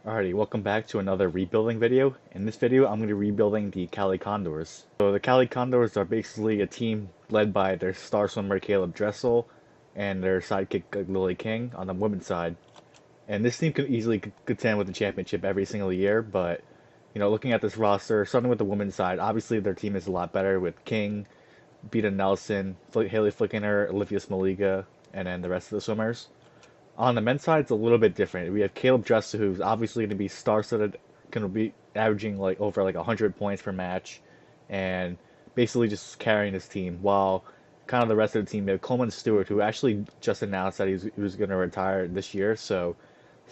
Alrighty, welcome back to another rebuilding video. In this video, I'm going to be rebuilding the Cali Condors. So the Cali Condors are basically a team led by their star swimmer Caeleb Dressel and their sidekick Lilly King on the women's side. And this team can easily contend with the championship every single year, but looking at this roster, starting with the women's side, obviously their team is a lot better with King, Beata Nelson, Haley Flickener, Olivia Smoliga, and then the rest of the swimmers. On the men's side, it's a little bit different. We have Caeleb Dressel, who's obviously going to be star-studded, going to be averaging like over like 100 points per match, and basically just carrying his team. While kind of the rest of the team, we have Coleman Stewart, who actually just announced that he was going to retire this year. So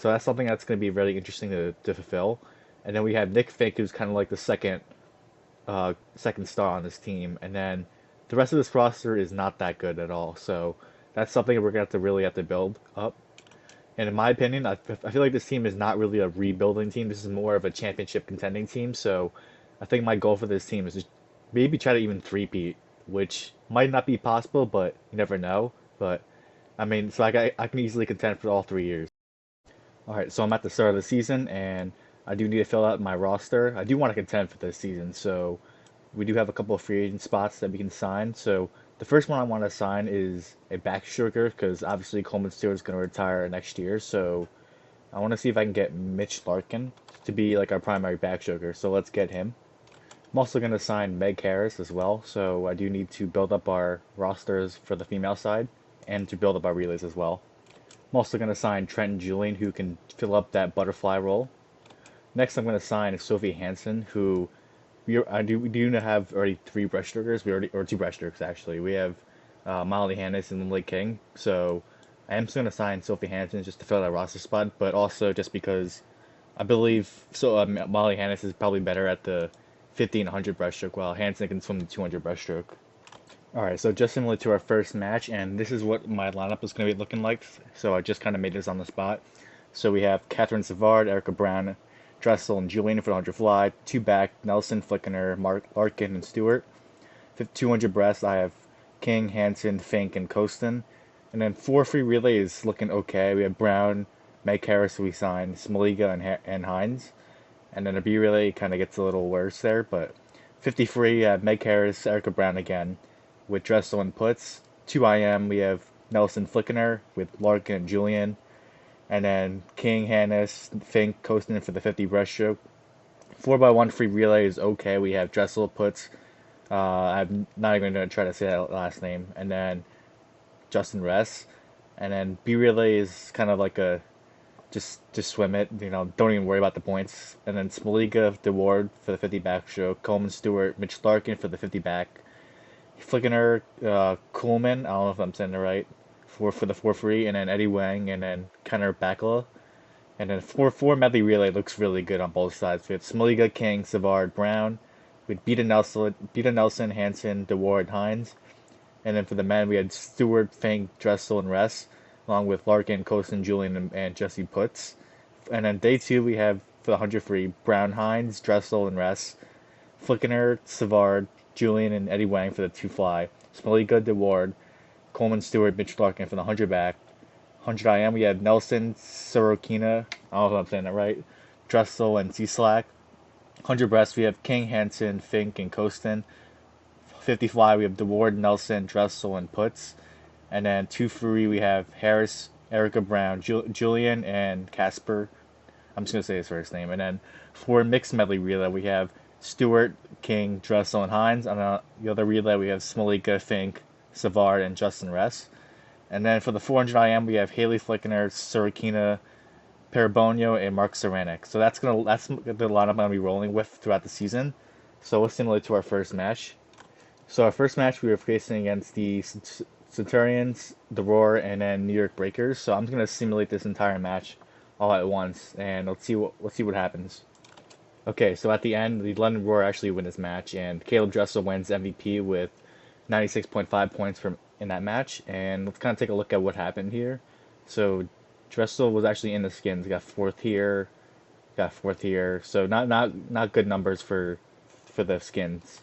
that's something that's going to be really interesting to fulfill. And then we have Nick Fink, who's kind of like the second star on this team, and then the rest of this roster is not that good at all. So that's something we're gonna have to really have to build up. And in my opinion, I feel like this team is not really a rebuilding team. This is more of a championship contending team. So I think my goal for this team is to maybe try to even three-peat, which might not be possible, but you never know. But I mean, so I can easily contend for all 3 years. All right, so I'm at the start of the season, and I do need to fill out my roster. I do want to contend for this season, so we do have a couple of free agent spots that we can sign. So the first one I want to sign is a backstroker because obviously Coleman Stewart is going to retire next year. So I want to see if I can get Mitch Larkin to be like our primary backstroker. So let's get him. I'm also going to sign Meg Harris as well. So I do need to build up our rosters for the female side and to build up our relays as well. I'm also going to sign Trent and Julian, who can fill up that butterfly role. Next, I'm going to sign Sophie Hansen, who we do have already three breaststrokers. Or two breaststrokers actually. We have Molly Hannes and Lilly King. So I am still going to sign Sophie Hansen just to fill that roster spot, but also just because I believe Molly Hannes is probably better at the 50 and 100 breaststroke, while Hansen can swim the 200 breaststroke. Alright, so just similar to our first match, and this is what my lineup is going to be looking like. So I just kind of made this on the spot. So we have Catherine Savard, Erica Brown, Dressel, and Julian for the 100 fly. Two back, Nelson, Flickener, Larkin, and Stewart. 200 breast, I have King, Hansen, Fink, and Costin. And then four free relays looking okay. We have Brown, Meg Harris, who we signed, Smoliga, and Hines. And then a B relay kind of gets a little worse there, but 50 free, Meg Harris, Erica Brown again with Dressel and puts. 2 IM, we have Nelson Flickener with Larkin and Julian. And then King, Hannes, Fink, Costin for the 50 breaststroke. 4x1 free relay is okay. We have Dressel puts. I'm not even going to try to say that last name. And then Justin Ress. And then B relay is kind of like a just swim it. Don't even worry about the points. And then Smoliga, DeWard for the 50 backstroke. Coleman Stewart, Mitch Larkin for the 50 back. Flickener, Coolman, I don't know if I'm saying it right, for the 4 free, and then Eddie Wang, and then Kenner Bakala. And then 4 medley relay looks really good on both sides. We have Smoliga, King, Savard, Brown, with Beata Nelson, Hansen, DeWard, Hines. And then for the men, we had Stewart, Fink, Dressel, and Ress, along with Larkin, Costin, Julian, and Jesse Putz. And then day 2, we have for the 100 free, Brown, Hines, Dressel, and Ress, Flickener, Savard, Julian, and Eddie Wang for the 2 fly, Smoliga, DeWard, Coleman Stewart, Mitch Larkin for the 100 back. 100 IM, we have Nelson, Sorokina, I don't know if I'm saying that right, Dressel, and C-Slack. 100 breast, we have King, Hansen, Fink, and Costin. 50 fly, we have DeWard, Nelson, Dressel, and Putz. And then 2 free, we have Harris, Erica Brown, Julian, and Casper. I'm just going to say his first name. And then for mixed medley relay, we have Stewart, King, Dressel, and Hines. On the other relay, we have Smoliga, Fink, Savard, and Justin Ress. And then for the 400 IM, we have Haley Flickener, Sorokina, Parabonio, and Mark Saranic. So that's the lineup I'm gonna be rolling with throughout the season. So it's similar to our first match. So our first match, we were facing against the Centurions, the Roar, and then New York Breakers. So I'm gonna simulate this entire match all at once, and let's see what happens. Okay, so at the end, the London Roar actually win this match, and Caeleb Dressel wins MVP with 96.5 points in that match. And let's kind of take a look at what happened here. So Dressel was actually in the skins, got fourth here. So not good numbers for the skins.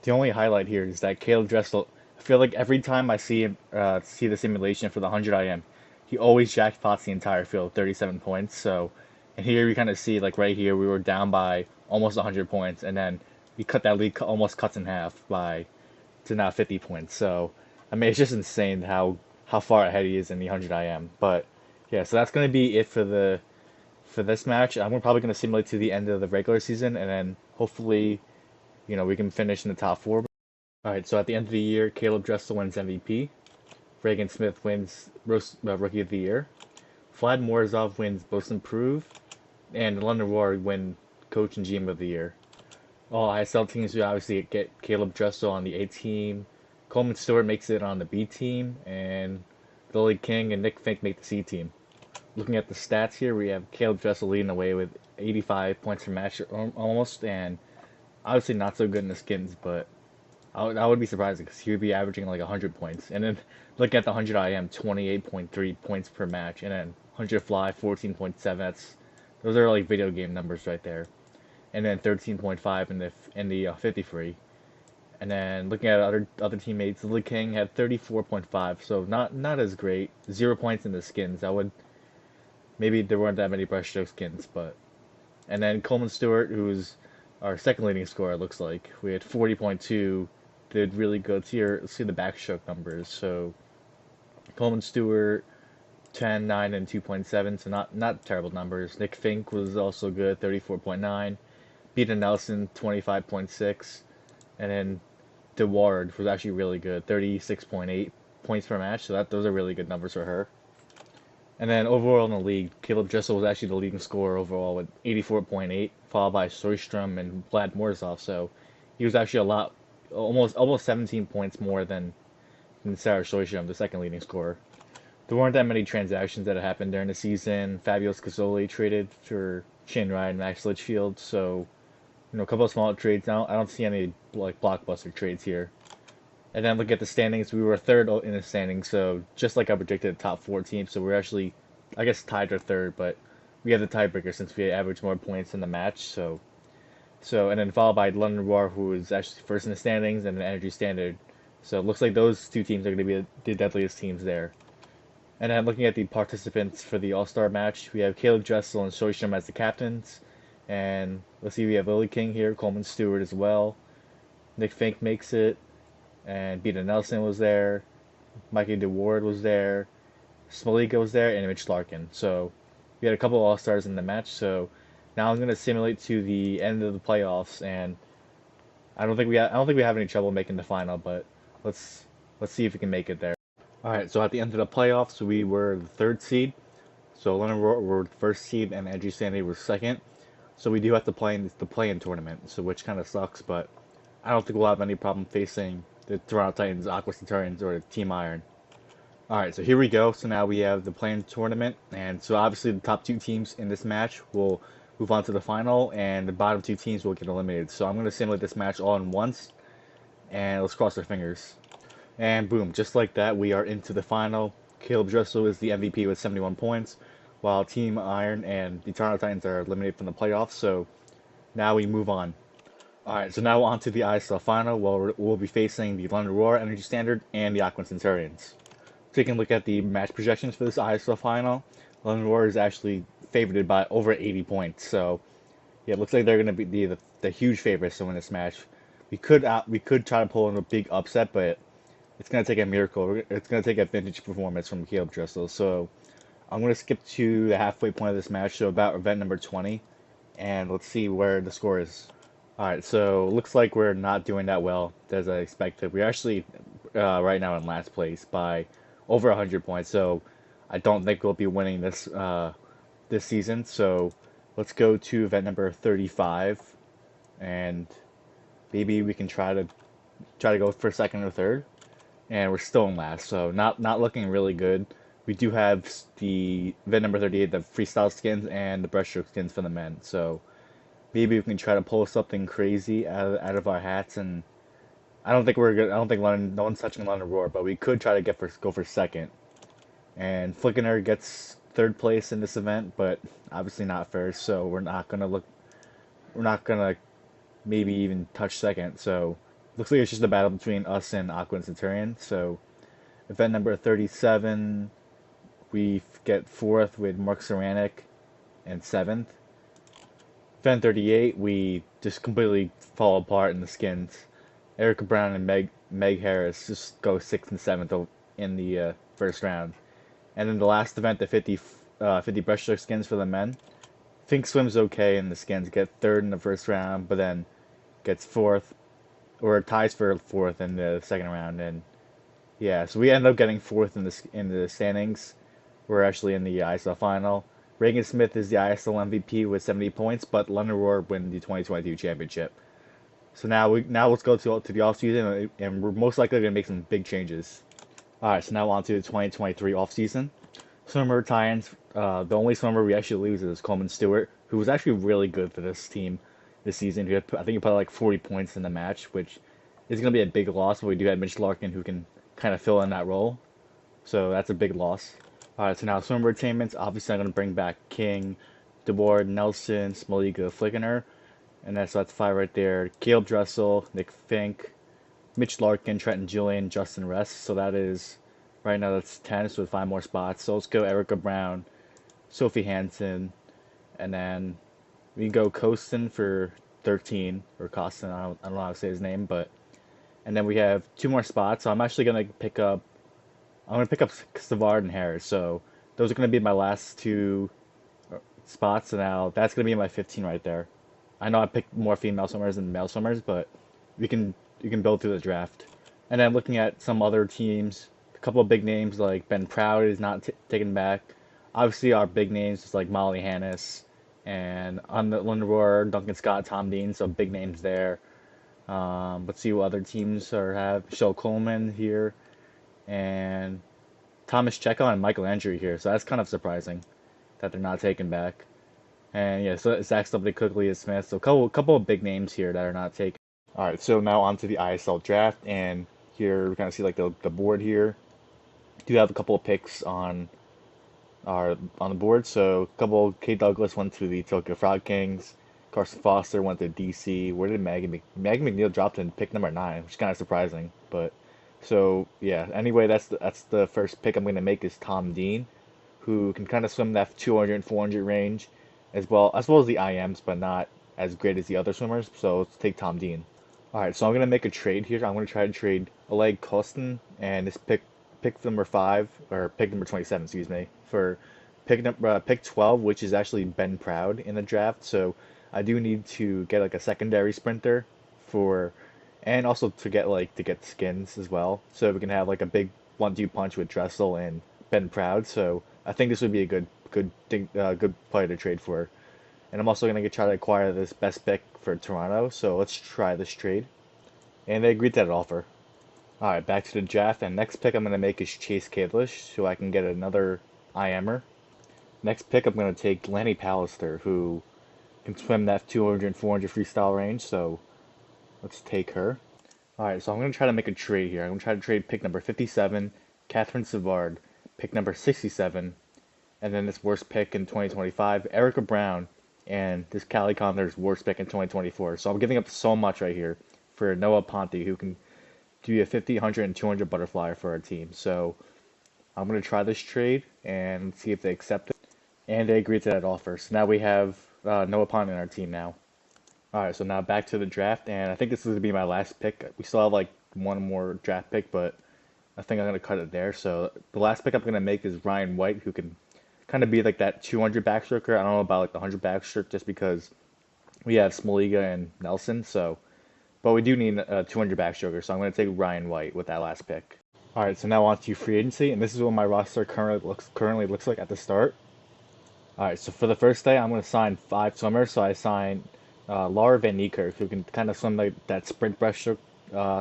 The only highlight here is that Caeleb Dressel. I feel like every time I see him see the simulation for the 100 IM, he always jackpots the entire field, 37 points. So And here we kind of see, like right here, we were down by almost 100 points, and then we cut that lead almost cuts in half by to now 50 points. So, I mean, it's just insane how far ahead he is in the 100 IM. But yeah, so that's gonna be it for this match. I'm probably gonna simulate to the end of the regular season, and then hopefully, we can finish in the top four. All right, so at the end of the year, Caeleb Dressel wins MVP. Reagan Smith wins Rookie of the Year. Vlad Morozov wins Most Improved, and London Roar win Coach and GM of the Year. All ISL teams, we obviously get Caeleb Dressel on the A team. Coleman Stewart makes it on the B team, and Lilly King and Nick Fink make the C team. Looking at the stats here, we have Caeleb Dressel leading away with 85 points per match almost, and obviously not so good in the skins, but I would be surprised because he would be averaging like 100 points. And then looking at the 100 IM, 28.3 points per match, and then 100 fly, 14.7. Those are like video game numbers right there. And then 13.5 in the 50 free. And then looking at other teammates, Lilly King had 34.5, so not as great. 0 points in the skins. I would maybe there weren't that many brushstroke skins, but and then Coleman Stewart, who's our second leading scorer, looks like we had 40.2, did really good. Here, let's see the backstroke numbers. So Coleman Stewart, 10, 9, and 2.7, so not terrible numbers. Nick Fink was also good, 34.9. Beata Nelson, 25.6, and then DeWard was actually really good, 36.8 points per match. So those are really good numbers for her. And then overall in the league, Caeleb Dressel was actually the leading scorer overall with 84.8, followed by Soistrom and Vlad Morozov. So he was actually almost 17 points more than Sarah Soistrom, the second leading scorer. There weren't that many transactions that had happened during the season. Fabio Scazzoli traded for Shane Ryan and Max Litchfield, so a couple of small trades. I don't see any like blockbuster trades here. And then look at the standings. We were third in the standings, so just like I predicted, top four teams. So we're actually, I guess, tied for third, but we have the tiebreaker since we averaged more points in the match. So and then followed by London Roar, who is actually first in the standings, and then Energy Standard. So it looks like those two teams are going to be the deadliest teams there. And then looking at the participants for the All-Star match, we have Caeleb Dressel and Soistrom as the captains. And let's see, we have Lilly King here, Coleman Stewart as well. Nick Fink makes it. And Beata Nelson was there. Mikey DeWard was there. Smolika was there, and Mitch Larkin. So we had a couple of All-Stars in the match. So now I'm going to simulate to the end of the playoffs, and I don't think we have any trouble making the final, but let's see if we can make it there. All right, so at the end of the playoffs, we were the third seed. So London were the first seed, and Edgy Sandy was second. So we do have to play in the play-in tournament, so which kind of sucks, but I don't think we'll have any problem facing the Toronto Titans, Aqua Centurions, or Team Iron. All right, so here we go. So now we have the play-in tournament, and so obviously the top two teams in this match will move on to the final, and the bottom two teams will get eliminated. So I'm going to simulate this match all in once, and let's cross our fingers. And boom, just like that, we are into the final. Caeleb Dressel is the MVP with 71 points, while Team Iron and the Toronto Titans are eliminated from the playoffs. So now we move on. Alright, so now on to the ISL final, where we'll be facing the London Roar, Energy Standard, and the Aqua Centurions. Taking a look at the match projections for this ISL final, London Roar is actually favored by over 80 points. So yeah, it looks like they're going to be the huge favorites to win this match. We could try to pull in a big upset, but it's going to take a miracle. It's going to take a vintage performance from Caeleb Dressel. So I'm going to skip to the halfway point of this match, so about event number 20, and let's see where the score is. Alright, so looks like we're not doing that well as I expected. We're actually right now in last place by over 100 points, so I don't think we'll be winning this season. So let's go to event number 35, and maybe we can try to go for second or third. And we're still in last, so not looking really good. We do have the event number 38, the freestyle skins and the breaststroke skins for the men. So maybe we can try to pull something crazy out of our hats. And I don't think we're good. I don't think no one's touching London Roar, but we could try to go for second. And Flickener gets third place in this event, but obviously not first. So we're not gonna maybe even touch second. So looks like it's just a battle between us and Aqua and Centurion. So event number 37, we get fourth with Mark Ceranic. and 7th. Event 38, we just completely fall apart in the skins. Erica Brown and Meg Harris just go 6th and 7th in the first round. And then the last event, the 50 breaststroke skins for the men. Fink swims okay in the skins, get 3rd in the first round, but then gets 4th, or ties for 4th in the second round. And yeah, so we end up getting 4th in the standings. We're actually in the ISL final. Reagan Smith is the ISL MVP with 70 points, but London Roar win the 2022 championship. So now let's go to the off season, and we're most likely going to make some big changes. All right, so now on to the 2023 off season. Swimmer tie-ins. The only swimmer we actually lose is Coleman Stewart, who was actually really good for this team this season. I think he put like 40 points in the match, which is going to be a big loss. But we do have Mitch Larkin, who can kind of fill in that role. So that's a big loss. All right, so now swimmer retainments. Obviously, I'm going to bring back King, DeWard, Nelson, Smoliga, Flickener. And that's 5 right there. Caeleb Dressel, Nick Fink, Mitch Larkin, Trenton Julian, Justin Rest. So that is, right now that's 10, so 5 more spots. So let's go Erica Brown, Sophie Hansen, and then we can go Costin for 13, or Costin, I don't know how to say his name, but, and then we have 2 more spots. So I'm actually going to pick up Savard and Harris. So those are going to be my last 2 spots. So now that's going to be my 15 right there. I know I picked more female swimmers than male swimmers, but you can build through the draft. And then looking at some other teams, a couple of big names like Ben Proud is not taken back. Obviously, our big names is like Molly Hannis, and on the London Roar, Duncan Scott, Tom Dean, so big names there. Let's see what other teams have. Michelle Coleman here, and Thomas Checo and Michael Andrew here. So that's kind of surprising that they're not taken back. And yeah, so Zach Stubbly, Cook, Leah Smith. So a couple of big names here that are not taken. All right, so now on to the ISL draft, and here we kind of see like the board here. Do have a couple of picks on the board. So a couple. Kate Douglas went to the Tokyo Frog Kings. Carson Foster went to DC. Where did Maggie McNeil dropped in pick number 9, which is kind of surprising. But so yeah. Anyway, that's the first pick I'm going to make is Tom Dean, who can kind of swim that 200 and 400 range, as well as the IMs, but not as great as the other swimmers. So let's take Tom Dean. All right, so I'm gonna make a trade here. I'm gonna try to trade Oleg Kostin and this pick number 5, or pick number 27, excuse me, for pick 12, which is actually Ben Proud in the draft. So I do need to get like a secondary sprinter for, and also to get skins as well. So we can have like a big 1-2 punch with Dressel and Ben Proud. So I think this would be a good player to trade for. And I'm also going to try to acquire this best pick for Toronto. So let's try this trade. And they agreed to that offer. Alright, back to the draft. And next pick I'm going to make is Chase Kadlish, so I can get another IMer. Next pick I'm going to take Lanny Pallister, who can swim that 200 and 400 freestyle range. So let's take her. Alright, so I'm going to try to make a trade here. I'm going to try to trade pick number 57, Catherine Savard, pick number 67, and then this worst pick in 2025, Erica Brown, and this Cali Condors worst pick in 2024. So I'm giving up so much right here for Noah Ponte, who can do a 50, 100, and 200 butterfly for our team. So I'm going to try this trade and see if they accept it. And they agreed to that offer. So now we have Noah Ponte in our team now. Alright, so now back to the draft, and I think this is going to be my last pick. We still have like one more draft pick, but I think I'm going to cut it there. So the last pick I'm going to make is Ryan White, who can kind of be like that 200 backstroker. I don't know about like the 100 backstroke just because we have Smoliga and Nelson. So, but we do need a 200 backstroker. So I'm going to take Ryan White with that last pick. All right, so now on to free agency, and this is what my roster currently looks like at the start. All right, so for the first day, I'm going to sign 5 swimmers. So I signed Laura Van Niekerk, who can kind of swim like that sprint breaststroke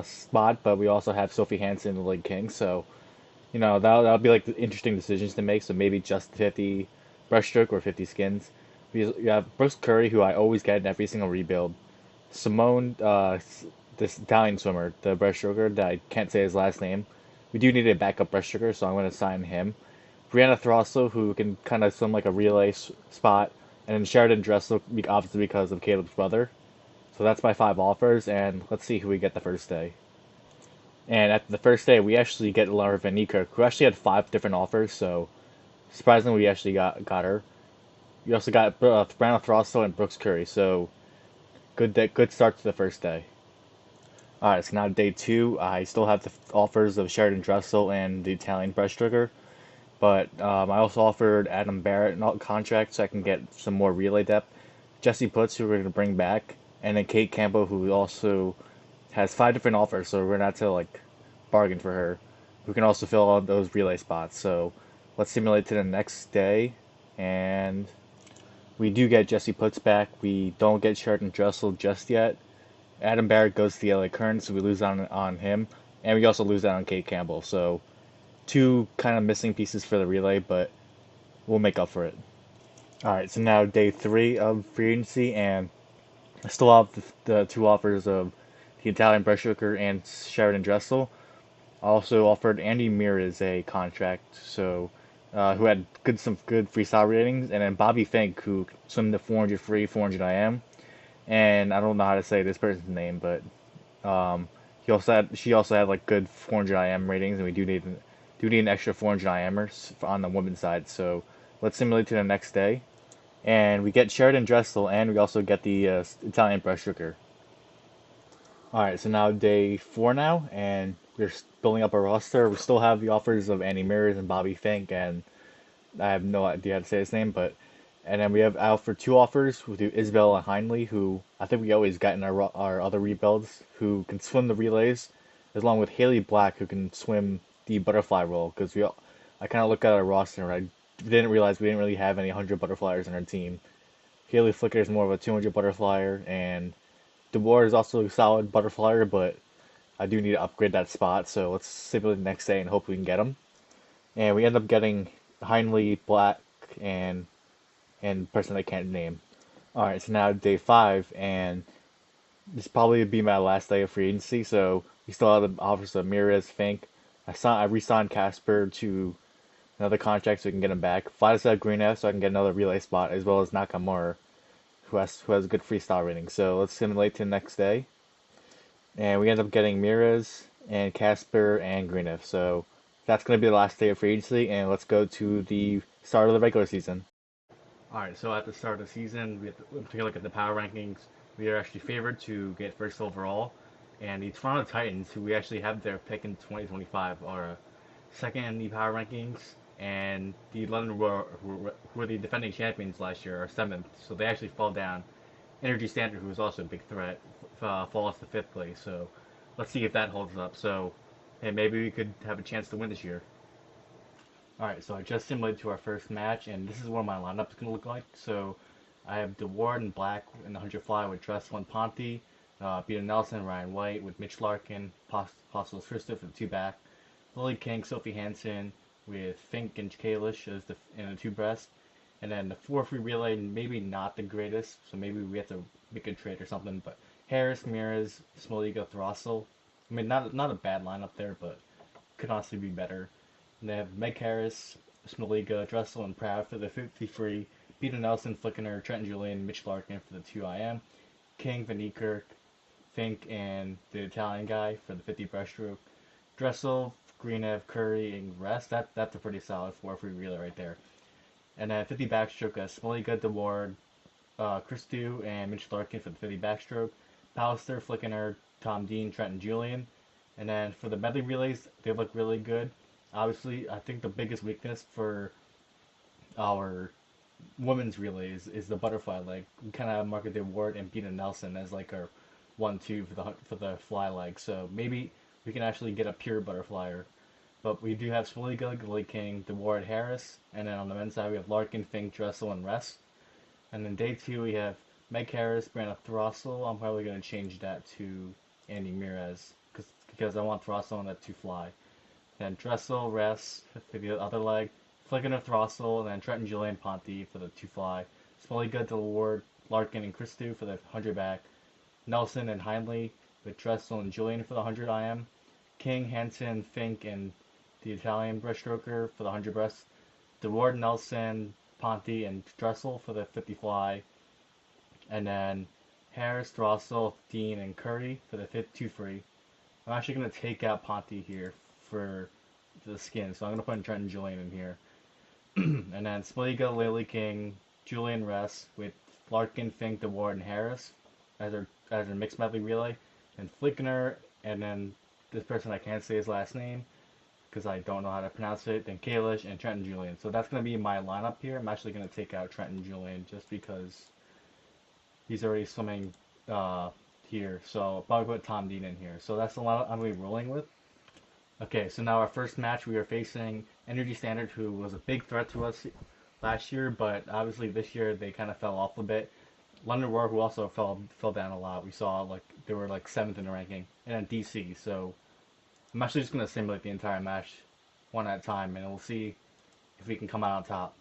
spot, but we also have Sophie Hansen and Lilly King. So you know, that'll be like the interesting decisions to make. So maybe just 50 breaststroke or 50 skins. You have Brooks Curry, who I always get in every single rebuild. Simone, this Italian swimmer, the breaststroker that I can't say his last name. We do need a backup breaststroker, so I'm going to sign him. Brianna Throssell, who can kind of swim like a relay spot. And then Sheridan Dressel, obviously because of Caleb's brother. So that's my 5 offers, and let's see who we get the first day. And at the first day, we actually get Laura Van Niekerk, who actually had 5 different offers, so surprisingly, we actually got her. You also got Brandon Throssell and Brooks Curry. So good start to the first day. All right, so now day two. I still have the offers of Sheridan Dressel and the Italian breaststroker, but I also offered Adam Barrett a contract so I can get some more relay depth. Jesse Putz, who we're going to bring back, and then Kate Campbell, who also has 5 different offers, so we're not to like bargain for her. We can also fill all those relay spots. So let's simulate to the next day, and we do get Jesse Putz back. We don't get Sheridan Dressel just yet. Adam Barrett goes to the LA Currents, so we lose on him, and we also lose out on Kate Campbell. So two kind of missing pieces for the relay, but we'll make up for it. All right, so now day three of free agency, and I still have the two offers of the Italian breaststroker and Sheridan Dressel. I also offered Andy Meares a contract, so who had some good freestyle ratings, and then Bobby Fink, who swam the 400 free, 400 IM, and I don't know how to say this person's name, but she also had like good 400 IM ratings, and we do need an extra 400 IMers on the women's side. So let's simulate to the next day, and we get Sheridan Dressel, and we also get the Italian breaststroker. All right, so now day four now, and we're building up our roster. We still have the offers of Andy Meares and Bobby Fink, and I have no idea how to say his name, but and then we have out for two offers with Isabella Heinley, who I think we always got in our other rebuilds, who can swim the relays, along with Haley Black, who can swim the butterfly roll. Because I kind of look at our roster and I didn't realize we didn't really have any 100 butterflyers on our team. Haley Flicker is more of a 200 butterflyer, and DeBoer is also a solid butterflyer, but I do need to upgrade that spot. So let's simulate the next day and hope we can get him. And we end up getting Heinley, Black, and person I can't name. All right, so now day five, and this probably would be my last day of free agency. So we still have the offers of Meares, Fink. I re-signed Casper to another contract so we can get him back. Vladisław Greenev so I can get another relay spot, as well as Nakamura, who has a good freestyle rating. So let's simulate to the next day, and we end up getting Meares and Casper and Greenev. So that's going to be the last day of free agency, and let's go to the start of the regular season. All right, so at the start of the season, we take a look at the power rankings. We are actually favored to get first overall, and the Toronto Titans, who we actually have their pick in 2025, are second in the power rankings, and the London Roar, who were the defending champions last year, are seventh. So they actually fall down. Energy Standard, who is also a big threat, falls to fifth place. So let's see if that holds up. So hey, maybe we could have a chance to win this year. Alright, so I just simulated to our first match, and this is what my lineup's going to look like. So I have DeWard and Black in the 100 fly with Dressel and Ponte, Beata Nelson, Ryan White with Mitch Larkin, Possible Christopher for the two back, Lilly King, Sophie Hansen with Fink and Kalish as in the two breast, and then the 4-free relay, maybe not the greatest, so maybe we have to make a trade or something, but Harris, Meares, Smoliga, Throssell. I mean, not a bad lineup there, but could honestly be better. And they have Meg Harris, Smoliga, Dressel, and Proud for the 50 free. Beata Nelson, Flickener, Trenton Julian, Mitch Larkin for the 2 IM. King, Van Niekerk, Fink, and the Italian guy for the 50 breaststroke. Dressel, Greenev, Curry, and rest. That's a pretty solid 4-free relay right there. And then 50 backstroke, Smoliga, DeWard, Christou, and Mitch Larkin for the 50 backstroke. Pallister, Flickener, Tom Dean, Trenton Julian. And then for the medley relays, they look really good. Obviously, I think the biggest weakness for our women's relays is the butterfly leg. We kind of market the Ward and Beata Nelson as like our 1-2 for the fly leg. So maybe we can actually get a pure butterflyer. But we do have Smoliga, Lilly King, DeWard, Harris, and then on the men's side we have Larkin, Fink, Dressel, and Rest. And then day two we have Meg Harris, Brandon Throssell. I'm probably going to change that to Andy Meares because I want Throssell on that 2 fly. Then Dressel, Rest for the other leg, Flicken of Throssell, and then Trenton Julian Ponte for the 2 fly, Smoliga, DeWard, Larkin, and Christou for the 100 back, Nelson and Heinley with Dressel and Julian for the 100 IM, King, Hansen, Fink, and the Italian breaststroker for the 100 breast, DeWard, Nelson, Ponte, and Dressel for the 50 fly, and then Harris, Throssell, Dean, and Curry for the 2 free. I'm actually going to take out Ponte here for the skin, so I'm going to put in Trenton Julian in here. And then Smoliga, Lilly King, Julian Ress with Larkin, Fink, DeWard, and Harris as their mixed medley relay, and Flickner, and then this person I can't say his last name because I don't know how to pronounce it, then Kalish and Trenton Julian. So that's going to be my lineup here. I'm actually going to take out Trenton Julian just because he's already swimming here. So I'll probably put Tom Dean in here. So that's the lineup I'm going to be rolling with. Okay, so now our first match we are facing Energy Standard, who was a big threat to us last year, but obviously this year they kind of fell off a bit. London Roar, who also fell down a lot. We saw like they were like seventh in the ranking, and then DC. So I'm actually just gonna simulate the entire match one at a time, and we'll see if we can come out on top.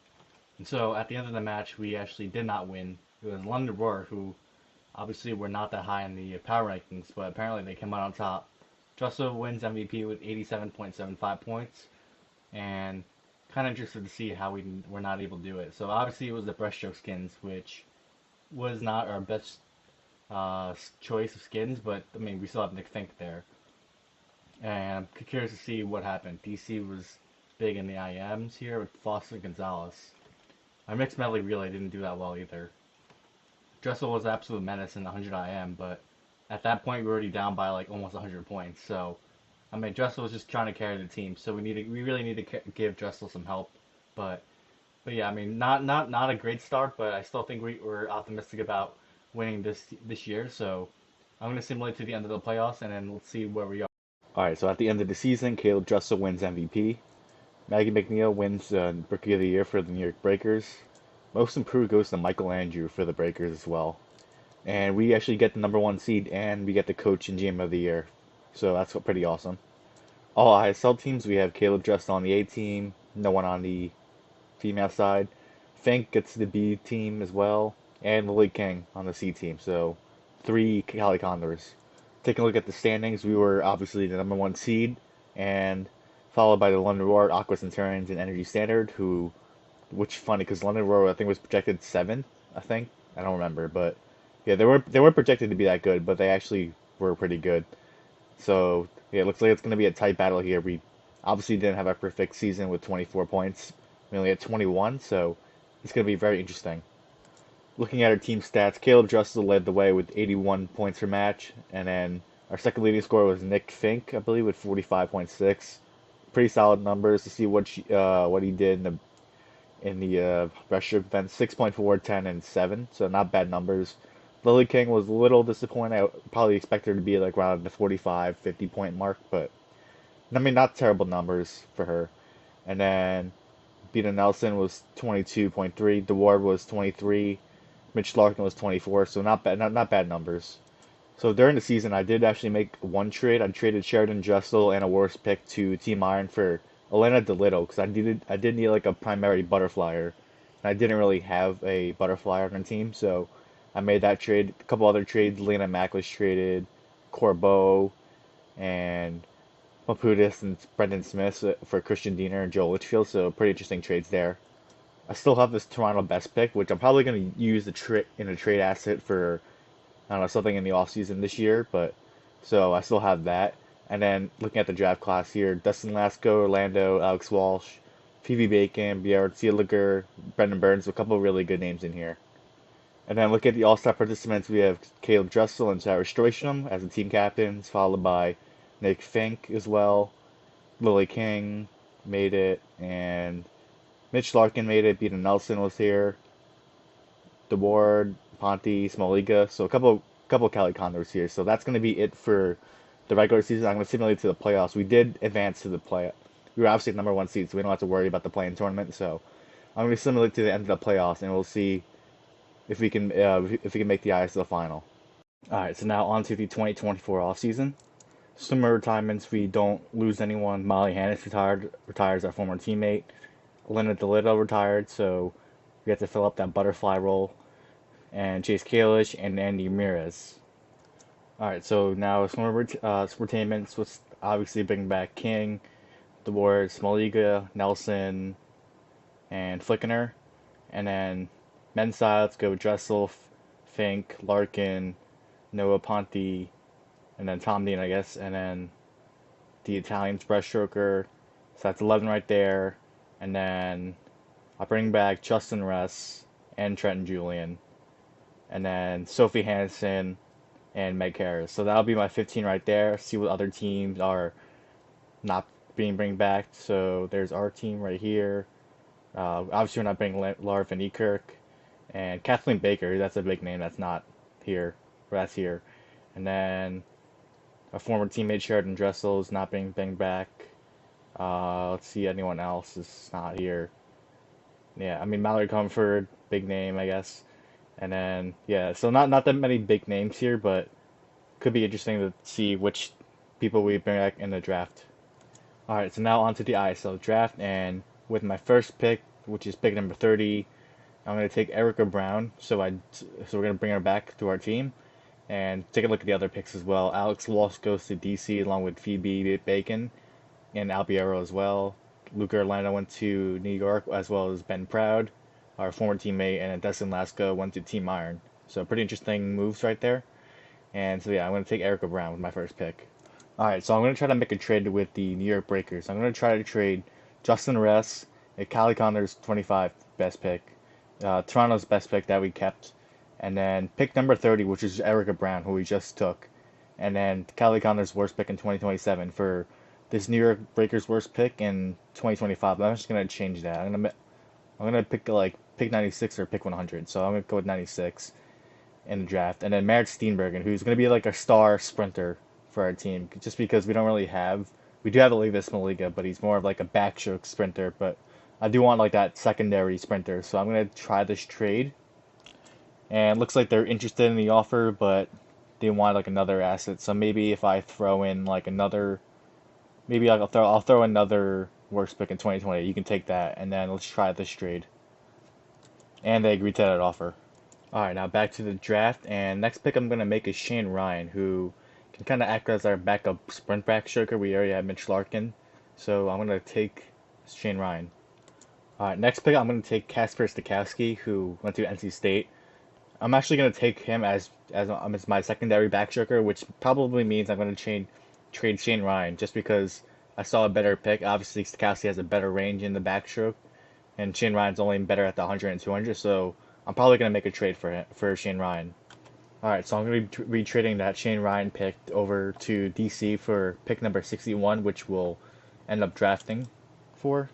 And so at the end of the match, we actually did not win. It was London Roar, who obviously were not that high in the power rankings, but apparently they came out on top. Dressel wins MVP with 87.75 points, and kind of interested to see how we were not able to do it. So obviously it was the breaststroke skins, which was not our best choice of skins, but I mean we still have Nick Fink there, and I'm curious to see what happened. DC was big in the IMs here with Foster Gonzalez. My mixed medley relay didn't do that well either. Dressel was absolute menace in the 100 IM, but at that point we were already down by like almost 100 points. So I mean Dressel was just trying to carry the team, so we really need to give Dressel some help. But but yeah, I mean not a great start, but I still think we're optimistic about winning this year. So I'm gonna simulate to the end of the playoffs, and then we'll see where we are. All right, so at the end of the season, Caeleb Dressel wins MVP. Maggie McNeil wins Rookie of the Year for the New York Breakers. Most improved goes to Michael Andrew for the Breakers as well. And we actually get the number 1 seed, and we get the Coach and GM of the Year. So that's pretty awesome. All ISL teams, we have Caeleb Dressel on the A team, no one on the female side. Fink gets the B team as well, and Lilly King on the C team. So 3 Cali Condors. Taking a look at the standings, we were obviously the number 1 seed, and followed by the London Roar, Aqua Centurions, and Energy Standard, which is funny because London Roar I think was projected 7, I think. I don't remember, but yeah, they were projected to be that good, but they actually were pretty good. So yeah, it looks like it's going to be a tight battle here. We obviously didn't have a perfect season with 24 points. We only had 21, so it's going to be very interesting. Looking at our team stats, Caeleb Dressel led the way with 81 points per match, and then our second leading scorer was Nick Fink, I believe, with 45.6. Pretty solid numbers to see what he did in the breaststroke event. 6.4, 10, and 7, so not bad numbers. Lilly King was a little disappointed. I probably expected her to be like around the 45, 50 point mark, but I mean, not terrible numbers for her. And then Beata Nelson was 22.3, DeWard was 23, Mitch Larkin was 24, so not bad, not bad numbers. So during the season, I did actually make one trade. I traded Sheridan Dressel and a worse pick to Team Iron for Elena DeLittle because I did need like a primary butterflyer, and I didn't really have a butterflyer on the team, so I made that trade. A couple other trades, Lena Mack was traded, Corbeau, and Maputis and Brendan Smith for Christian Diener and Joe Litchfield, so pretty interesting trades there. I still have this Toronto best pick, which I'm probably going to use in a trade asset for, I don't know, something in the offseason this year, but so I still have that. And then looking at the draft class here, Dustin Lasco, Orlando, Alex Walsh, Phoebe Bacon, Björn Seeliger, Brendan Burns, a couple of really good names in here. And then look at the All-Star participants. We have Caeleb Dressel and Sarah Stroystrom as the team captains, followed by Nick Fink as well. Lilly King made it, and Mitch Larkin made it. Beata Nelson was here. DeWard, Ponte, Smoliga. So a couple Cali Condors here. So that's going to be it for the regular season. I'm going to simulate to the playoffs. We did advance to the play. We were obviously the number 1 seed, so we don't have to worry about the play-in tournament. So I'm going to simulate to the end of the playoffs, and we'll see if we can make the ISL final. All right, so now on to the 2024 off season. Summer retirements, we don't lose anyone. Molly Hannes retires our former teammate. Elena DeLittle retired, so we have to fill up that butterfly role. And Chase Kalish and Andy Ramirez. All right, so now summer retirements, let's obviously bring back King, DeWard, Smoliga, Nelson, and Flickner. And then men's side, let's go with Dressel, Fink, Larkin, Noah Ponte, and then Tom Dean, I guess. And then the Italians breaststroker. So that's 11 right there. And then I'll bring back Justin Ress and Trenton Julian, and then Sophie Hansen and Meg Harris. So that'll be my 15 right there. See what other teams are not being bring back. So there's our team right here. Obviously, we're not bringing Laura Van Ekirk and Kathleen Baker. That's a big name. That's not here. Or that's here. And then a former teammate Sheridan Dressel is not being bringing back. Let's see, anyone else is not here. Yeah, I mean Mallory Comfort, big name, I guess. And then yeah, so not that many big names here, but could be interesting to see which people we bring back in the draft. All right, so now on to the ISL draft, and with my first pick, which is pick number 30, I'm gonna take Erica Brown. So we're gonna bring her back to our team, and take a look at the other picks as well. Alex Walsh goes to DC along with Phoebe Bacon and Albiero as well. Luca Orlando went to New York, as well as Ben Proud, our former teammate, and Dustin Lasco went to Team Iron. So pretty interesting moves right there. And so yeah, I'm going to take Erica Brown with my first pick. Alright, so I'm going to try to make a trade with the New York Breakers. I'm going to try to trade Justin Ress, a Cali Condors 25 best pick, Toronto's best pick that we kept, and then pick number 30, which is Erica Brown, who we just took, and then Cali Condors' worst pick in 2027 for this New York Breakers worst pick in 2025. But I'm just gonna change that. I'm gonna pick 96 or pick 100. So I'm gonna go with 96 in the draft, and then Merritt Steenbergen, who's gonna be like a star sprinter for our team, just because we do have Elias Maliga, but he's more of like a backstroke sprinter. But I do want like that secondary sprinter, so I'm gonna try this trade. And it looks like they're interested in the offer, but they want like another asset. So maybe if I throw in like another, maybe I'll throw another worst pick in 2020. You can take that, and then let's try this trade. And they agreed to that offer. All right, now back to the draft, and next pick I'm gonna make is Shane Ryan, who can kind of act as our backup sprint backstroker. We already have Mitch Larkin, so I'm gonna take Shane Ryan. All right, next pick I'm gonna take Kasper Stakowski, who went to NC State. I'm actually gonna take him as my secondary backstroker, which probably means I'm gonna trade Shane Ryan just because I saw a better pick. Obviously, Stokowski has a better range in the backstroke, and Shane Ryan's only better at the 100 and 200, so I'm probably going to make a trade for Shane Ryan. Alright, so I'm going to be trading that Shane Ryan pick over to DC for pick number 61, which we'll end up drafting for.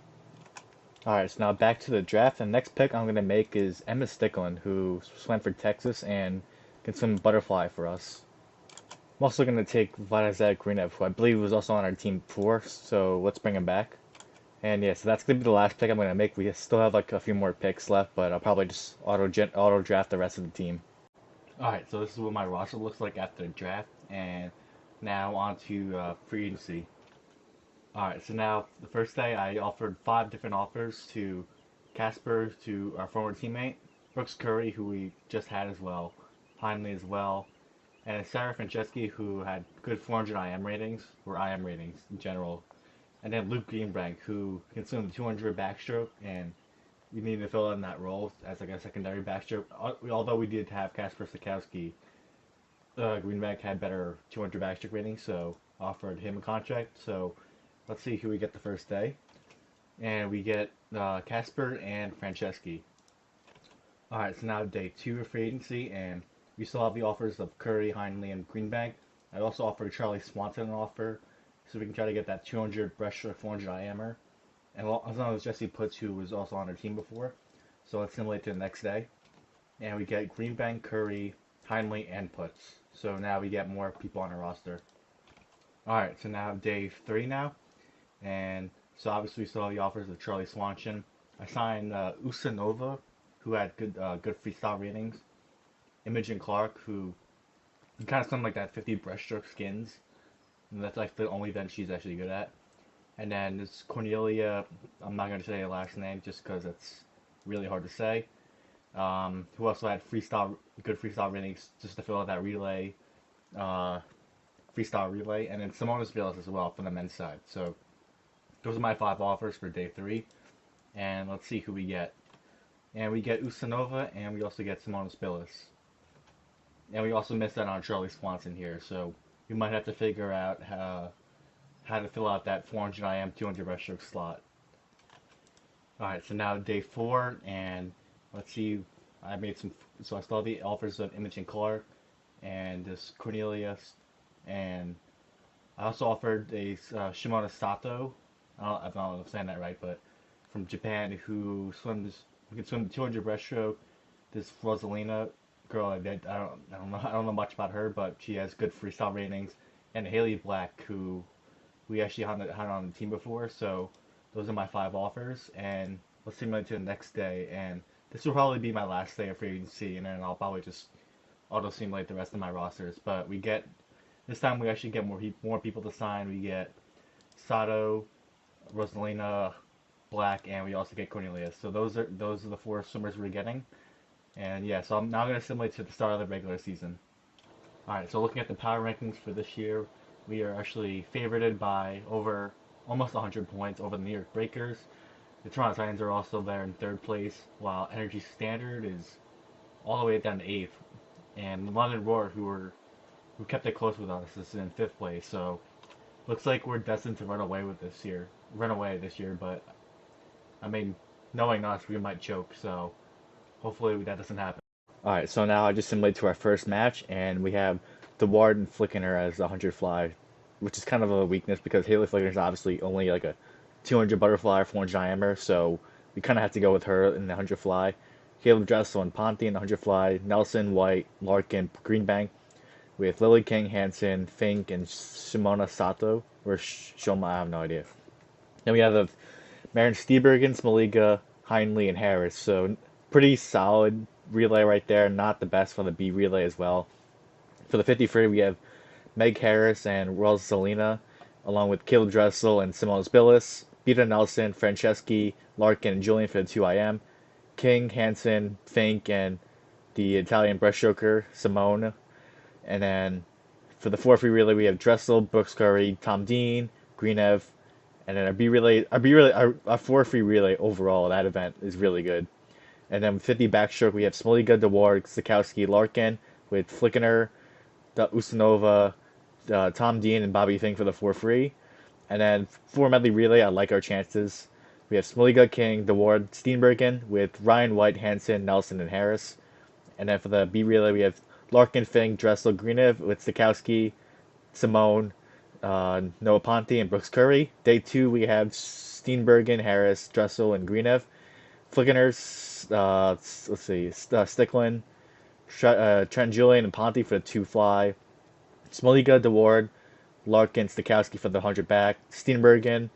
Alright, so now back to the draft, and the next pick I'm going to make is Emma Sticklin, who swam for Texas and can swim butterfly for us. I'm also going to take Vladislav Grinev, who I believe was also on our team before, so let's bring him back. And yeah, so that's going to be the last pick I'm going to make. We still have like a few more picks left, but I'll probably just auto draft the rest of the team. Alright, so this is what my roster looks like after the draft, and now on to free agency. Alright, so now the first day I offered 5 different offers to Casper, to our former teammate, Brooks Curry, who we just had as well, Hindley as well, and Sarah Franceschi, who had good 400 IM ratings, or IM ratings in general, and then Luke Greenbank, who can swim the 200 backstroke, and we need to fill in that role as like a secondary backstroke. Although we did have Kasper Stakowski, Greenbank had better 200 backstroke ratings, so offered him a contract. So let's see who we get the first day, and we get Kasper and Franceschi. All right, so now day 2 of free agency, and we still have the offers of Curry, Hindley, and Greenbank. I also offered Charlie Swanson an offer, so we can try to get that 200 breaststroke, 400 IMer. And as long as Jesse Putz, who was also on our team before. So let's simulate to the next day. And we get Greenbank, Curry, Hindley, and Putz. So now we get more people on our roster. Alright, so now day 3 now. And so obviously we still have the offers of Charlie Swanson. I signed Usanova, who had good freestyle ratings. Imogen Clark, who kind of something like that 50 breaststroke skins. And that's like the only event she's actually good at. And then this Cornelia, I'm not going to say her last name just because it's really hard to say. Who also had good freestyle ratings just to fill out that relay, freestyle relay. And then Simonis Vilas as well from the men's side. So those are my 5 offers for day 3. And let's see who we get. And we get Usanova, and we also get Simonis Vilas. And we also missed out on Charlie Swanson here, so we might have to figure out how to fill out that 400 IM 200 breaststroke slot. Alright, so now day 4, and let's see. I made some. So I saw the offers of Imogen Clark and this Cornelius, and I also offered a Shimona Sato. I don't know if I'm saying that right, but from Japan who can swim the 200 breaststroke. This Rosalina girl, I don't know much about her, but she has good freestyle ratings. And Haley Black, who we actually had on the team before. So those are my 5 offers, and let's simulate to the next day. And this will probably be my last day of free agency, and then I'll probably just auto simulate the rest of my rosters. But this time we actually get more people to sign. We get Sato, Rosalina, Black, and we also get Cornelius. So those are the 4 swimmers we're getting. And yeah, so I'm now going to simulate to the start of the regular season. Alright, so looking at the power rankings for this year, we are actually favorited by over almost 100 points over the New York Breakers. The Toronto Titans are also there in 3rd place, while Energy Standard is all the way down to 8th. And the London Roar, who kept it close with us, is in 5th place. So looks like we're destined to run away this year. But I mean, knowing us, we might choke. So hopefully that doesn't happen. Alright, so now I just simulate to our first match, and we have DeWard and Flickener as the 100 fly, which is kind of a weakness because Haley Flickener is obviously only like a 200 butterfly or 400 diameter, so we kind of have to go with her in the 100 fly. Caeleb Dressel and Ponte in the 100 fly, Nelson, White, Larkin, Greenbank, with Lilly King, Hansen, Fink, and Shimona Sato, or Shoma, I have no idea. Then we have the Maren Stiebergen, Smoliga, Heinley, and Harris, so pretty solid relay right there, not the best for the B relay as well. For the 50 free, we have Meg Harris and Rosalina, along with Caeleb Dressel and Simone Billis, Beata Nelson, Franceschi, Larkin, and Julian for the 2IM, King, Hansen, Fink, and the Italian breaststroker, Simone. And then for the 4 free relay, we have Dressel, Brooks Curry, Tom Dean, Greenev, and then our 4 free relay overall, that event is really good. And then with 50 backstroke, we have Smoliga, DeWard, Sikowski, Larkin, with Flickener, Ustanova, Tom Dean, and Bobby Fink for the 4 free. And then 4 medley relay, I like our chances. We have Smoliga, King, DeWard, Steenbergen, with Ryan White, Hansen, Nelson, and Harris. And then for the B relay, we have Larkin, Fink, Dressel, Greenev, with Sikowski, Simone, Noah Ponte, and Brooks Curry. Day 2, we have Steenbergen, Harris, Dressel, and Greenev. Flickeners, Sticklin, Trent Julian, and Ponte for the 2 fly. Smoliga, DeWard, Larkin, Stikowski for the 100 back. Steenbergen,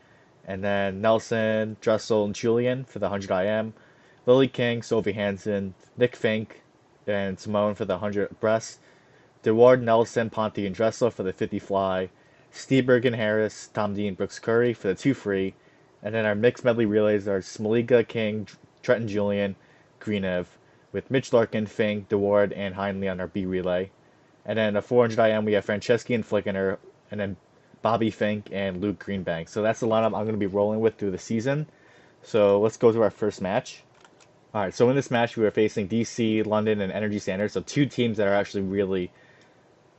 and then Nelson, Dressel, and Julian for the 100 IM. Lilly King, Sophie Hansen, Nick Fink, and Simone for the 100 breast. DeWard, Nelson, Ponte, and Dressel for the 50 fly. Steenbergen, Harris, Tom Dean, Brooks Curry for the 2 free. And then our mixed medley relays are Smoliga, King, Trenton Julian, Greenev, with Mitch Larkin, Fink, DeWard, and Heinley on our B relay. And then a 400 IM, we have Franceschi and Flickener, and then Bobby Fink and Luke Greenbank. So that's the lineup I'm going to be rolling with through the season. So let's go to our first match. Alright, so in this match we are facing DC, London, and Energy Standard. So 2 teams that are actually really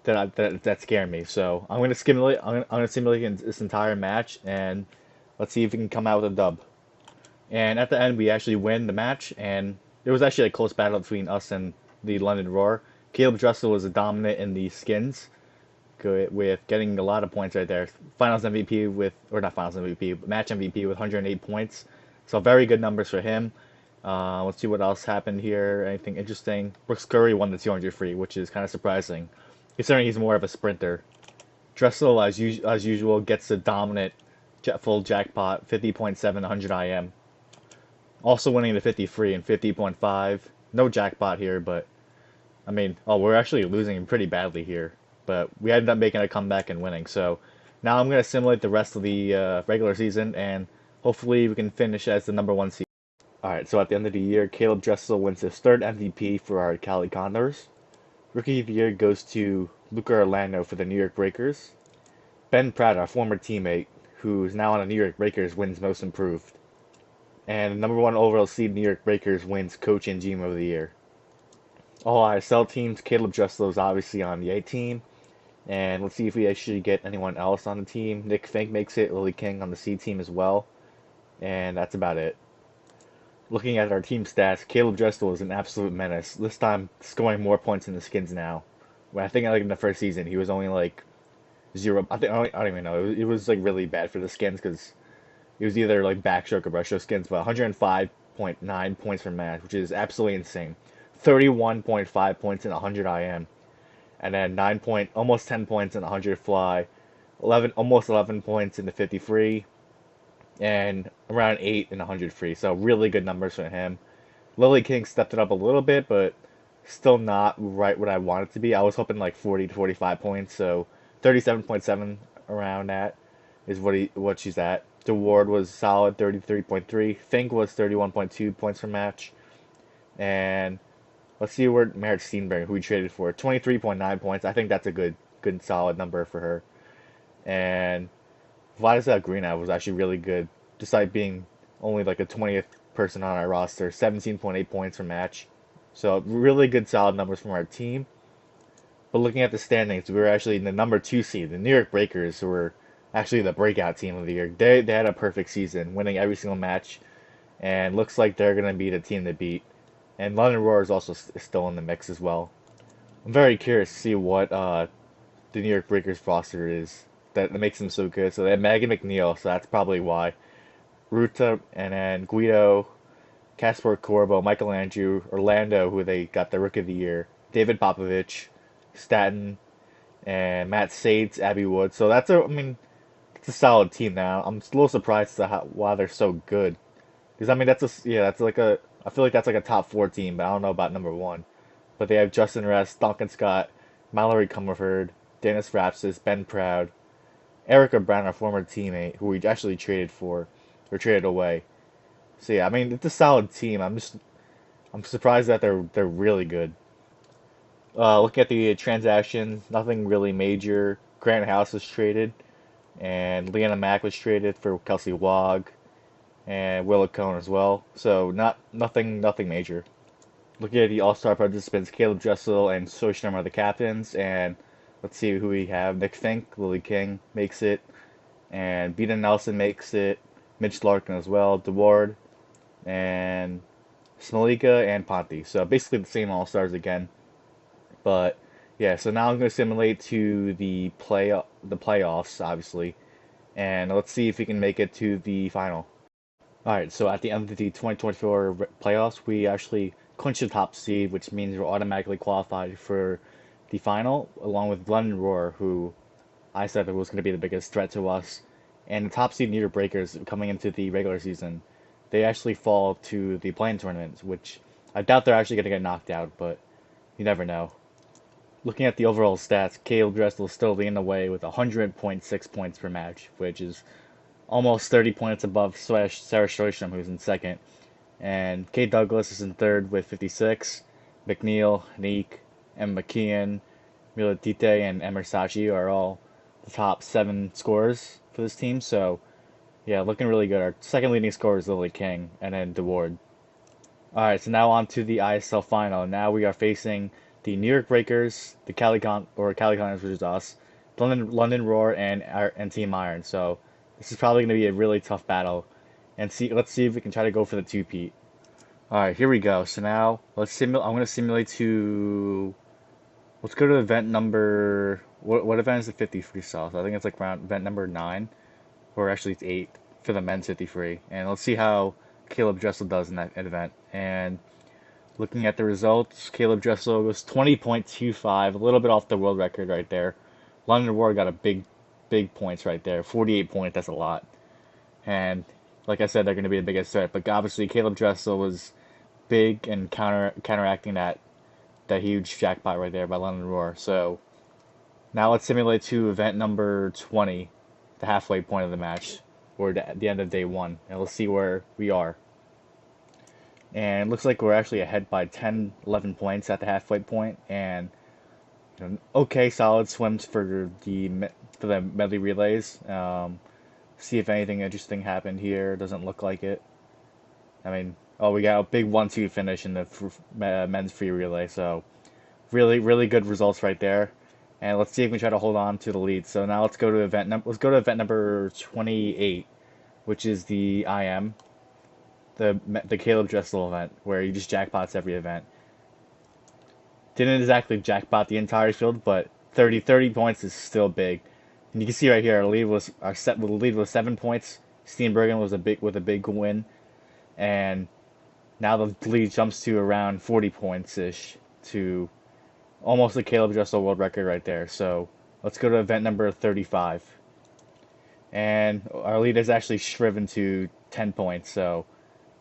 that scare me. So I'm going to simulate this entire match, and let's see if we can come out with a dub. And at the end, we actually win the match, and it was actually a close battle between us and the London Roar. Caeleb Dressel was dominant in the skins, with getting a lot of points right there. Finals MVP not Finals MVP, but match MVP with 108 points. So very good numbers for him. Let's see what else happened here. Anything interesting? Brooks Curry won the 200 free, which is kind of surprising, considering he's more of a sprinter. Dressel, as usual, gets the dominant full jackpot, 50.7, 100 IM. Also winning the 50 free and 50.5. No jackpot here, but I mean, we're actually losing pretty badly here. But we ended up making a comeback and winning. So now I'm going to simulate the rest of the regular season, and hopefully we can finish as the number 1 seed. Alright, so at the end of the year, Caeleb Dressel wins his 3rd MVP for our Cali Condors. Rookie of the Year goes to Luca Orlando for the New York Breakers. Ben Pratt, our former teammate, who's now on the New York Breakers, wins Most Improved. And the number 1 overall seed New York Breakers wins Coach and GM of the Year. All ISL teams, Caeleb Dressel is obviously on the A team. And let's see if we actually get anyone else on the team. Nick Fink makes it, Lilly King on the C team as well. And that's about it. looking at our team stats, Caeleb Dressel is an absolute menace. This time, scoring more points in the skins now. When I think like in the first season, he was only like zero. I don't even know. It was like really bad for the skins because it was either like backstroke or breaststroke skins. But 105.9 points per match, which is absolutely insane. 31.5 points in 100 IM, and then almost 10 points in 100 fly, 11 points in the 50 free, and around 8 in 100 free. So really good numbers for him. Lilly King stepped it up a little bit, but still not right what I want it to be. I was hoping like 40 to 45 points, so 37.7 around that is what she's at. DeWard was solid, 33.3. Fink was 31.2 points per match. And let's see where Merritt Steenberg, who we traded for, 23.9 points. I think that's a good solid number for her. And Vladislav Greenav was actually really good, despite being only like a 20th person on our roster. 17.8 points per match. So really good solid numbers from our team. But looking at the standings, we were actually in the number 2 seed. The New York Breakers, who were actually the breakout team of the year. They had a perfect season, winning every single match. And looks like they're going to be the team to beat. And London Roar is also still in the mix as well. I'm very curious to see what the New York Breakers roster is that makes them so good. So they have Megan McNeil, so that's probably why. Ruta, and then Guido, Casper Corbo, Michael Andrew, Orlando, who they got the Rookie of the Year, David Popovich, Staten, and Matt Sates, Abby Wood. So it's a solid team now. I'm a little surprised to why they're so good. Because I feel like that's like a top 4 team, but I don't know about number 1. But they have Justin Rest, Duncan Scott, Mallory Comerford, Dennis Rapsis, Ben Proud, Erica Brown, our former teammate, who we actually traded for, or traded away. So yeah, it's a solid team. I'm surprised that they're really good. Looking at the transactions, nothing really major. Grant House was traded, and Leanna Mack was traded for Kelsey Wog, and Willow Cone as well. So nothing major. Looking at the All-Star participants, Caeleb Dressel and Soyshnam are the captains, and let's see who we have. Nick Fink, Lilly King makes it, and Beata Nelson makes it, Mitch Larkin as well, DeWard, and Smolika and Ponte. So basically the same All-Stars again. But yeah, so now I'm going to simulate to the playoffs, obviously, and let's see if we can make it to the final. All right, so at the end of the 2024 playoffs, we actually clinched the top seed, which means we're automatically qualified for the final, along with London Roar, who I said was going to be the biggest threat to us, and the top seed New York Breakers coming into the regular season. They actually fall to the play-in tournament, which I doubt they're actually going to get knocked out, but you never know. Looking at the overall stats, Caeleb Dressel is still leading the way with 100.6 points per match, which is almost 30 points above Sarah Stroystrom, who's in second. And Kate Douglas is in third with 56. McNeil, Neek, M. McKeon, Milatite, and Emer Sachi are all the top 7 scorers for this team. So, yeah, looking really good. Our second leading scorer is Lilly King, and then DeWard. Alright, so now on to the ISL final. Now we are facing the New York Breakers, the Cali Condors, which is us, London Roar, and Team Iron. So this is probably going to be a really tough battle. And let's see if we can try to go for the 2-peat. Alright, here we go. So now I'm going to simulate to. Let's go to event number. What event is the 50 freestyle? So I think it's like around event number 9, or actually it's 8 for the men's 50 free. And let's see how Caeleb Dressel does in that event. And looking at the results, Caeleb Dressel was 20.25, a little bit off the world record right there. London Roar got a big points right there. 48 points, that's a lot. And like I said, they're going to be the biggest threat. But obviously, Caeleb Dressel was big and counteracting that huge jackpot right there by London Roar. So now let's simulate to event number 20, the halfway point of the match, or the end of day 1, and let's see where we are. And it looks like we're actually ahead by 10, 11 points at the halfway point, and okay, solid swims for the medley relays. See if anything interesting happened here. Doesn't look like it. We got a big 1-2 finish in the men's free relay, so really good results right there. And let's see if we can try to hold on to the lead. So now let's go to event number 28, which is the the Caeleb Dressel event where he just jackpots every event. Didn't exactly jackpot the entire field, but 30 points is still big. And you can see right here, our lead was 7 points. Steenbergen was with a big win, and now the lead jumps to around 40 points ish, to almost the Caeleb Dressel world record right there. So let's go to event number 35, and our lead is actually shriven to 10 points. So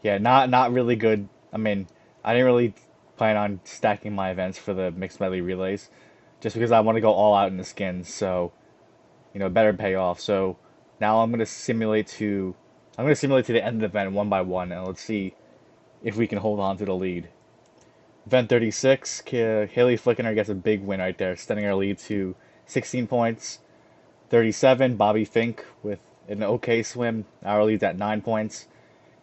yeah, not really good. I mean, I didn't really plan on stacking my events for the mixed medley relays, just because I want to go all out in the skins. So better pay off. So now I'm gonna simulate to the end of the event one by one, and let's see if we can hold on to the lead. Event 36, Haley Flickener gets a big win right there, extending our lead to 16 points. 37, Bobby Fink with an okay swim. Our lead's at 9 points.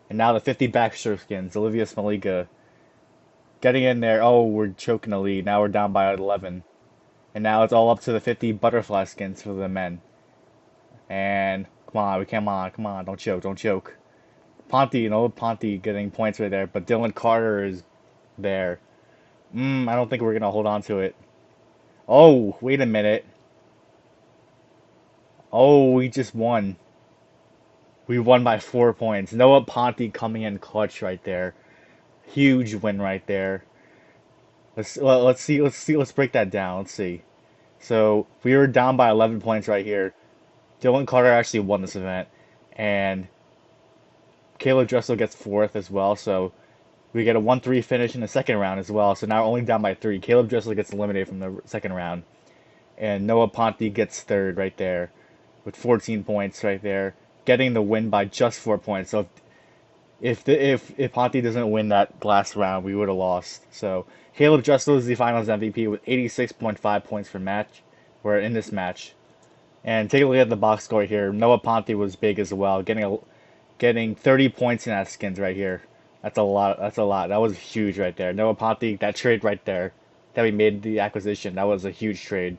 And now the 50 backstroke skins, Olivia Smolika getting in there. Oh, we're choking the lead. Now we're down by 11. And now it's all up to the 50 butterfly skins for the men. And come on, don't choke. Ponte getting points right there, but Dylan Carter is there. I don't think we're gonna hold on to it. Oh, wait a minute. Oh, we just won. We won by 4 points. Noah Ponte coming in clutch right there. Huge win right there. Let's see. Let's break that down. Let's see. So we were down by 11 points right here. Dylan Carter actually won this event, and Caeleb Dressel gets 4th as well. So we get a 1-3 finish in the second round as well. So now only down by 3. Caeleb Dressel gets eliminated from the second round, and Noah Ponte gets 3rd right there with 14 points right there, getting the win by just 4 points. So if Ponte doesn't win that last round, we would have lost. So Caeleb Dressel is the finals MVP with 86.5 points per match. We're in this match. And take a look at the box score here. Noah Ponte was big as well, getting 30 points in that skins right here. That's a lot. That was huge right there. Noah Ponte, that trade right there that we made the acquisition, that was a huge trade.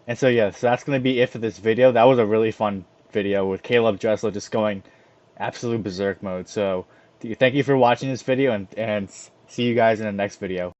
And so yeah, so that's gonna be it for this video. That was a really fun video with Caeleb Dressel just going absolute berserk mode. So thank you for watching this video, and see you guys in the next video.